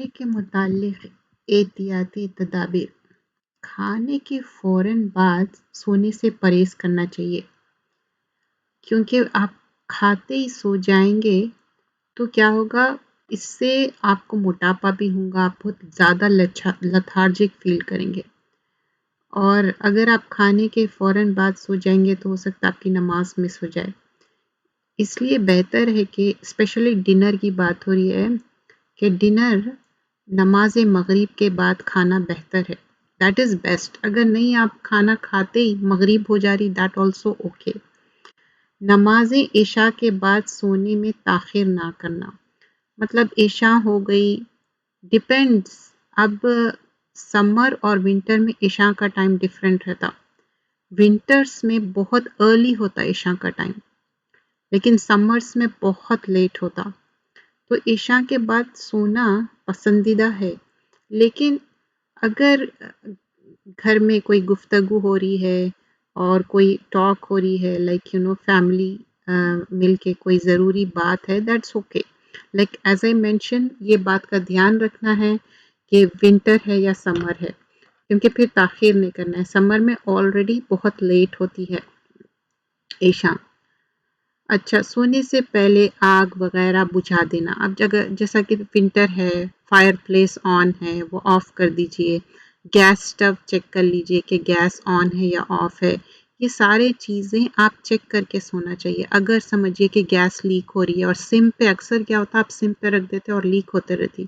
کھانے کے متعلق احتیاطی تدابیر۔ کھانے کے فوراً بعد سونے سے پرہیز کرنا چاہیے، کیونکہ آپ کھاتے ہی سو جائیں گے تو کیا ہوگا، اس سے آپ کو موٹاپا بھی ہوگا، آپ بہت زیادہ لتھارجک فیل کریں گے، اور اگر آپ کھانے کے فوراً بعد سو جائیں گے تو ہو سکتا ہے آپ کی نماز مس ہو جائے۔ اس لیے بہتر ہے کہ اسپیشلی ڈنر کی بات ہو رہی ہے کہ ڈنر نماز مغرب کے بعد کھانا بہتر ہے، دیٹ از بیسٹ۔ اگر نہیں آپ کھانا کھاتے ہی مغرب ہو جا رہی، دیٹ آلسو اوکے۔ نماز عشاء کے بعد سونے میں تاخیر نہ کرنا، مطلب عشاء ہو گئی، ڈپینڈس، اب سمر اور ونٹر میں عشاء کا ٹائم ڈفرینٹ رہتا۔ ونٹرس میں بہت ارلی ہوتا عشاء کا ٹائم، لیکن سمرس میں بہت لیٹ ہوتا، تو عشاء کے بعد سونا پسندیدہ ہے۔ لیکن اگر گھر میں کوئی گفتگو ہو رہی ہے اور کوئی ٹاک ہو رہی ہے، لائک فیملی مل کے کوئی ضروری بات ہے، that's okay. Like as I mention, یہ بات کا دھیان رکھنا ہے کہ ونٹر ہے یا سمر ہے، کیونکہ پھر تاخیر نہیں کرنا ہے۔ سمر میں آلریڈی بہت لیٹ ہوتی ہے عشاء۔ اچھا، سونے سے پہلے آگ وغیرہ بجھا دینا۔ اب جیسا کہ ونٹر ہے، فائر پلیس آن ہے، وہ آف کر دیجئے۔ گیس سٹو چیک کر لیجئے کہ گیس آن ہے یا آف ہے۔ یہ سارے چیزیں آپ چیک کر کے سونا چاہیے۔ اگر سمجھیے کہ گیس لیک ہو رہی ہے، اور سم پہ اکثر کیا ہوتا ہے، آپ سم پہ رکھ دیتے اور لیک ہوتے رہتی،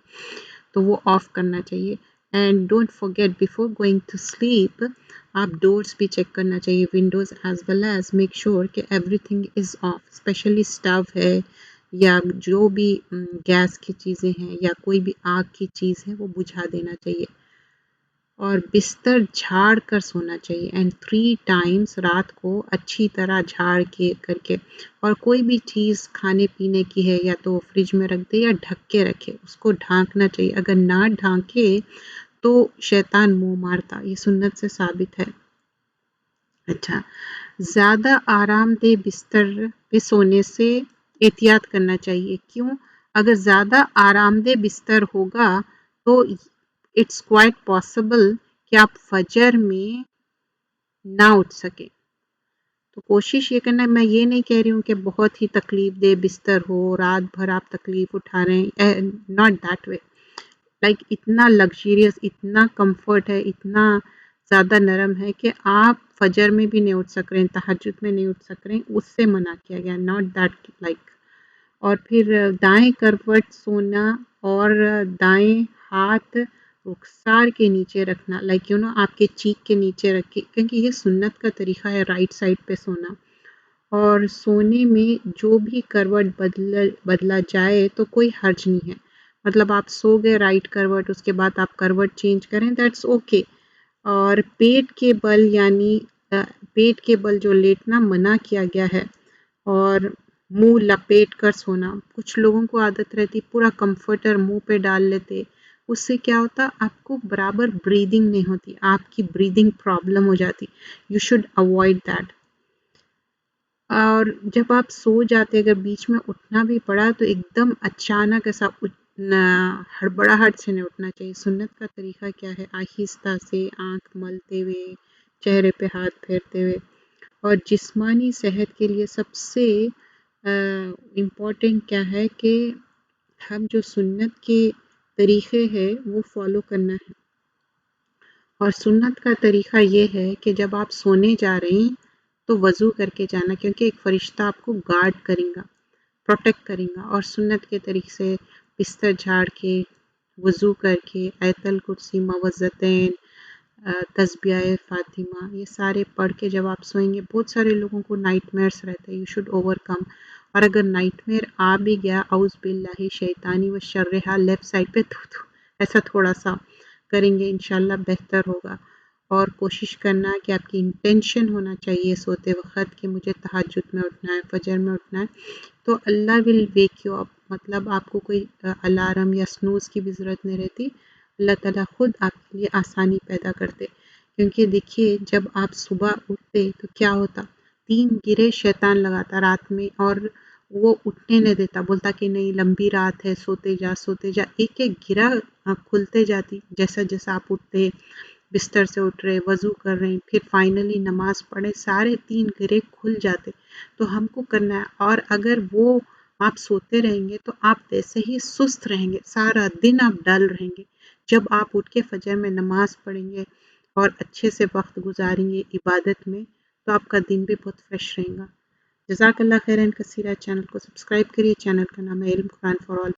تو وہ آف کرنا چاہیے۔ And don't forget before going to sleep، آپ ڈورز بھی چیک کرنا چاہیے، windows as well as make sure کہ everything is off, especially stove ہے یا جو بھی گیس کی چیزیں ہیں یا کوئی بھی آگ کی چیز ہے، وہ بجھا دینا چاہیے۔ اور بستر جھاڑ کر سونا چاہیے، اینڈ 3 times رات کو اچھی طرح جھاڑ کے کر کے، اور کوئی بھی چیز کھانے پینے کی ہے یا تو فریج میں رکھ دے یا ڈھک کے رکھے، اس کو ڈھانکنا چاہیے۔ اگر نہ ڈھانکے تو شیطان منہ مارتا، یہ سنت سے ثابت ہے۔ اچھا، زیادہ آرام دہ بستر پہ سونے سے احتیاط کرنا چاہیے۔ کیوں؟ اگر زیادہ آرام دہ بستر ہوگا تو اٹس کوائٹ پاسبل کہ آپ فجر میں نہ اٹھ سکیں۔ تو کوشش یہ کرنا ہے، میں یہ نہیں کہہ رہی ہوں کہ بہت ہی تکلیف دہ بستر ہو، رات بھر آپ تکلیف اٹھا رہے ہیں، ناٹ دیٹ وے۔ لائک اتنا لگزریس، اتنا کمفرٹ ہے، اتنا زیادہ نرم ہے کہ آپ فجر میں بھی نہیں اٹھ سک رہے ہیں، تہجد میں نہیں اٹھ سک رہے ہیں، اس سے منع کیا گیا، ناٹ دیٹ لائک۔ اور پھر دائیں کروٹ سونا اور دائیں ہاتھ رخسار کے نیچے رکھنا، لائک آپ کے چیک کے نیچے رکھے، کیونکہ یہ سنت کا طریقہ ہے رائٹ سائڈ پہ سونا۔ اور سونے میں جو بھی کروٹ بدلا جائے تو کوئی حرج نہیں ہے، مطلب آپ سو گئے رائٹ کروٹ، اس کے بعد آپ کروٹ چینج کریں، دیٹس اوکے۔ اور پیٹ کے بل، یعنی پیٹ کے بل جو لیٹنا منع کیا گیا ہے، اور منہ لپیٹ کر سونا۔ کچھ لوگوں کو عادت رہتی پورا کمفرٹر منہ پہ ڈال لیتے، اس سے کیا ہوتا، آپ کو برابر بریدنگ نہیں ہوتی، آپ کی بریدنگ پرابلم ہو جاتی۔ You should avoid that. اور جب آپ سو جاتے، اگر بیچ میں اٹھنا بھی پڑا تو ایک دم اچانک ایسا ہڑبڑاہٹ سے نہیں اٹھنا چاہیے۔ سنت کا طریقہ کیا ہے، آہستہ سے آنکھ ملتے ہوئے، چہرے پہ ہاتھ پھیرتے ہوئے۔ اور جسمانی صحت کے لیے سب سے امپورٹنٹ کیا ہے کہ ہم جو سنت کے طریقے ہیں وہ فالو کرنا ہے۔ اور سنت کا طریقہ یہ ہے کہ جب آپ سونے جا رہے ہیں تو وضو کر کے جانا، کیونکہ ایک فرشتہ آپ کو گارڈ کرے گا، پروٹیکٹ کرے گا۔ اور سنت کے طریقے سے بستر جھاڑ کے، وضو کر کے، آیت الکرسی، معوذتین، تسبیح فاطمہ، یہ سارے پڑھ کے جب آپ سوئیں گے، بہت سارے لوگوں کو نائٹ میئرس رہتے ہیں، یو شوڈ اوور کم۔ اور اگر نائٹ میئر آ بھی گیا، اعوذ باللہ شیطانی و شرہا، لیفٹ سائڈ پہ ایسا تھوڑا سا کریں گے، انشاءاللہ بہتر ہوگا۔ اور کوشش کرنا کہ آپ کی انٹینشن ہونا چاہیے سوتے وقت کہ مجھے تہجد میں اٹھنا ہے، فجر میں اٹھنا ہے، تو اللہ ول ویک یو اپ، مطلب آپ کو کوئی الارم یا سنوز کی بھی ضرورت نہیں رہتی، اللہ تعالیٰ خود آپ کے لیے آسانی پیدا کرتے۔ کیونکہ دیکھیے، جب آپ صبح اٹھتے تو کیا ہوتا، 3 گرے شیطان لگاتا رات میں، اور وہ اٹھنے نہیں دیتا، بولتا کہ نہیں لمبی رات ہے، سوتے جا، ایک ایک گرہ کھلتے جاتی، جیسا جیسا آپ اٹھتے، بستر سے اٹھ رہے، وضو کر رہے ہیں، پھر فائنلی نماز پڑھے، سارے 3 گرے کھل جاتے۔ تو ہم کو کرنا ہے، اور اگر وہ آپ سوتے رہیں گے تو آپ ویسے ہی سست رہیں گے، سارا دن آپ ڈل رہیں گے۔ جب آپ اٹھ کے فجر میں نماز پڑھیں گے اور اچھے سے وقت گزاریں گے عبادت میں، تو آپ کا دن بھی بہت فریش رہے گا۔ جزاک اللہ خیرن کثیرہ۔ چینل کو سبسکرائب کریے، چینل کا نام ہے علم قرآن فار آل۔